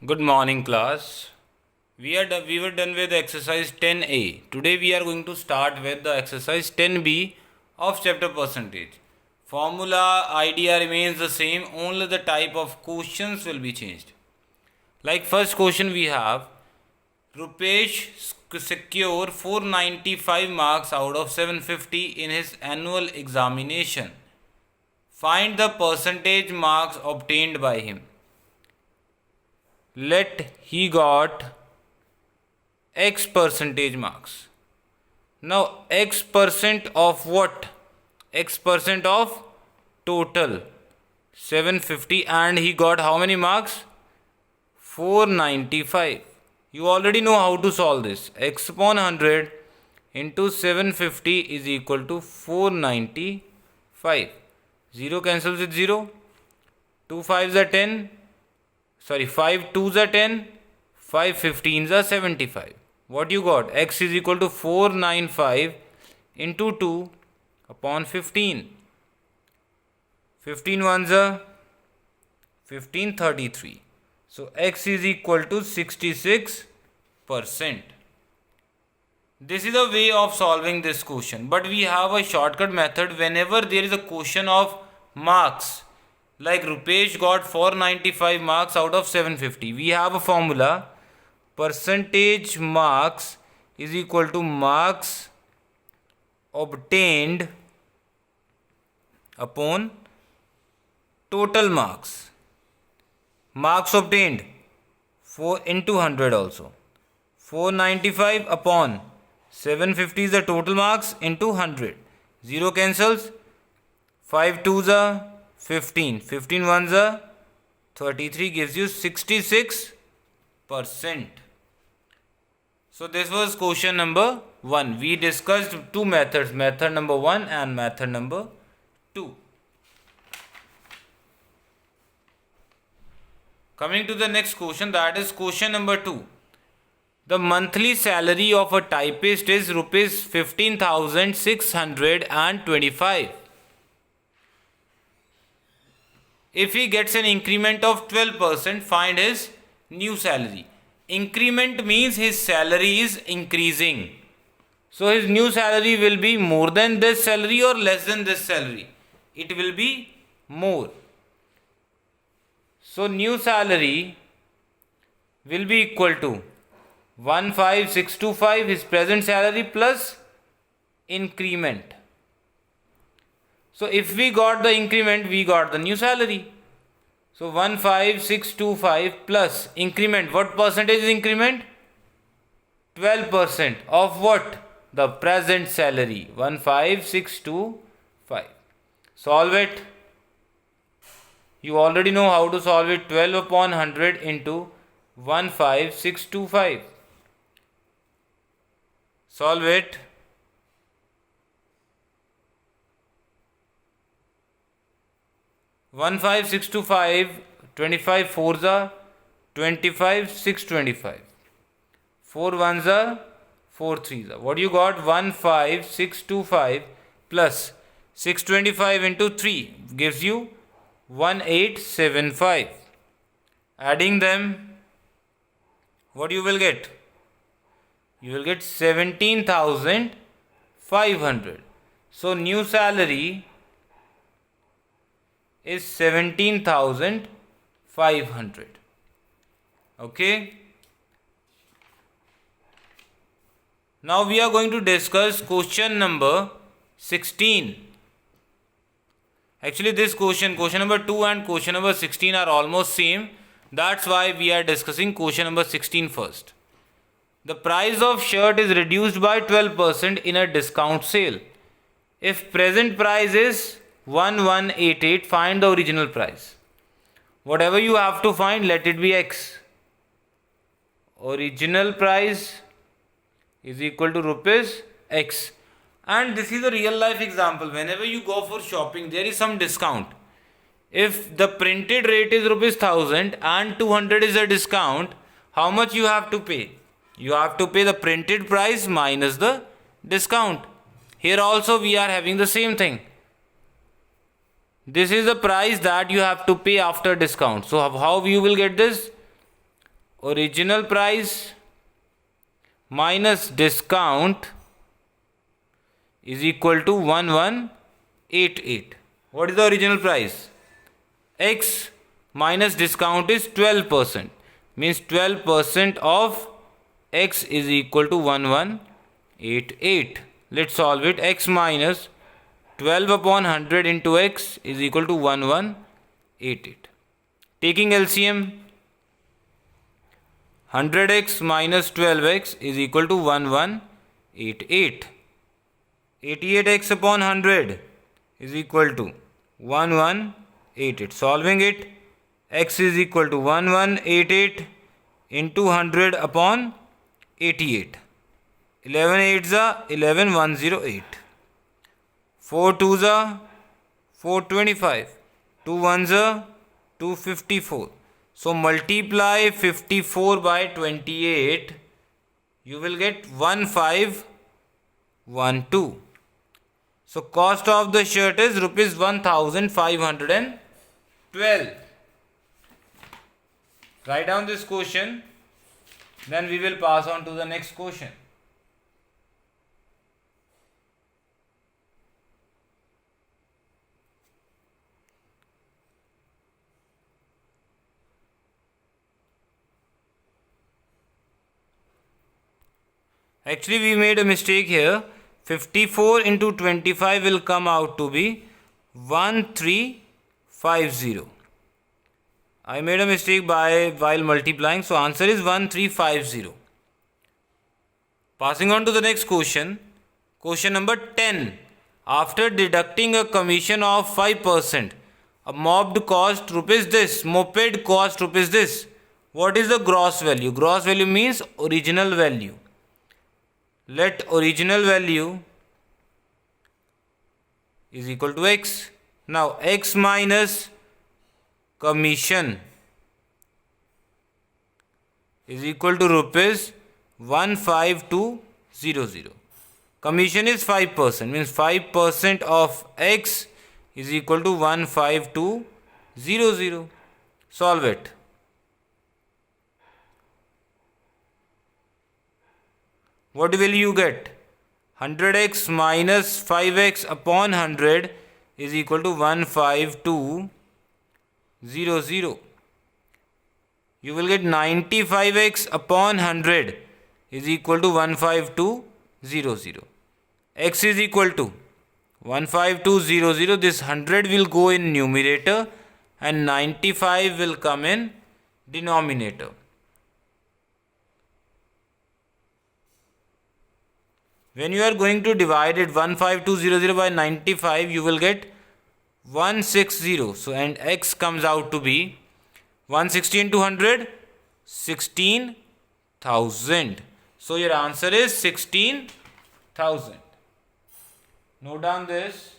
Good morning, class. We were done with exercise 10A. Today we are going to start with the exercise 10B of chapter percentage. Formula idea remains the same, only the type of questions will be changed. Like first question we have, Rupesh secure 495 marks out of 750 in his annual examination. Find the percentage marks obtained by him. Let he got X percentage marks. Now X percent of what? X percent of total 750, and he got how many marks? 495. You already know how to solve this. X upon 100 into 750 is equal to 495. 0 cancels with 0. 2 5s are 10. 5 2s are 10. 5 15s are 75. What you got? X is equal to 495 into 2 upon 15. 15 ones are 1533. So X is equal to 66%. This is a way of solving this question, but we have a shortcut method whenever there is a question of marks. Like Rupesh got 495 marks out of 750. We have a formula. Percentage marks is equal to marks obtained upon total marks. Marks obtained 4 into 100 also. 495 upon 750 is the total marks into 100. 0 cancels. 5 2s are 15. 15 ones are 33, gives you 66%. So this was question number 1. We discussed two methods, method number 1 and method number 2. Coming to the next question, that is question number 2. The monthly salary of a typist is rupees 15,625. If he gets an increment of 12%, find his new salary. Increment means his salary is increasing. So his new salary will be more than this salary or less than this salary? It will be more. So new salary will be equal to 15,625, his present salary, plus increment. So if we got the increment, we got the new salary. So 15,625 plus increment. What percentage is increment? 12% of what? The present salary. 15,625. Solve it. You already know how to solve it. 12 upon 100 into 15,625. Solve it. 15,625, 25 fours are 25, 625. 4 ones are 4 threes are. What you got? 15,625 plus 625 into 3 gives you 1875. Adding them, what you will get? You will get 17,500. So new salary is 17,500. Okay. Now we are going to discuss question number 16. Actually this question number 2 and question number 16 are almost same. That's why we are discussing question number 16 first. The price of shirt is reduced by 12% in a discount sale. If present price is 1188, find the original price. Whatever you have to find, let it be X. Original price is equal to rupees X. And this is a real life example. Whenever you go for shopping, there is some discount. If the printed rate is rupees 1000 and 200 is a discount, how much you have to pay? You have to pay the printed price minus the discount. Here also we are having the same thing. This is the price that you have to pay after discount. So how you will get this? original price minus discount is equal to 1188. What is the original price? X minus discount is 12%. Means 12% of X is equal to 1188. Let's solve it. X minus 12 upon 100 into X is equal to 1188. Taking LCM, 100x minus 12x is equal to 1188. 88x upon 100 is equal to 1188. Solving it, x is equal to 1188 into 100 upon 88. 11 8s are 11108. 4 2s are 425. 2 1s are 254. So multiply 54 by 28. You will get 1512. So cost of the shirt is rupees 1512. Write down this question. Then we will pass on to the next question. Actually, we made a mistake here. 54 into 25 will come out to be 1350. I made a mistake while multiplying, so answer is 1350. Passing on to the next question. Question number 10. After deducting a commission of 5%, a moped cost rupees this, moped cost rupees this. What is the gross value? Gross value means original value. Let original value is equal to x. Now x minus commission is equal to rupees 15200. Commission is 5%, means 5% of x is equal to 15200. Solve it. What will you get? 100x minus 5x upon 100 is equal to 15200. You will get 95x upon 100 is equal to 15200. X is equal to 15200. This 100 will go in numerator and 95 will come in denominator. When you are going to divide it 15200 by 95, you will get 160. So and x comes out to be 160 into 100, 16,000. So your answer is 16,000. Note down this.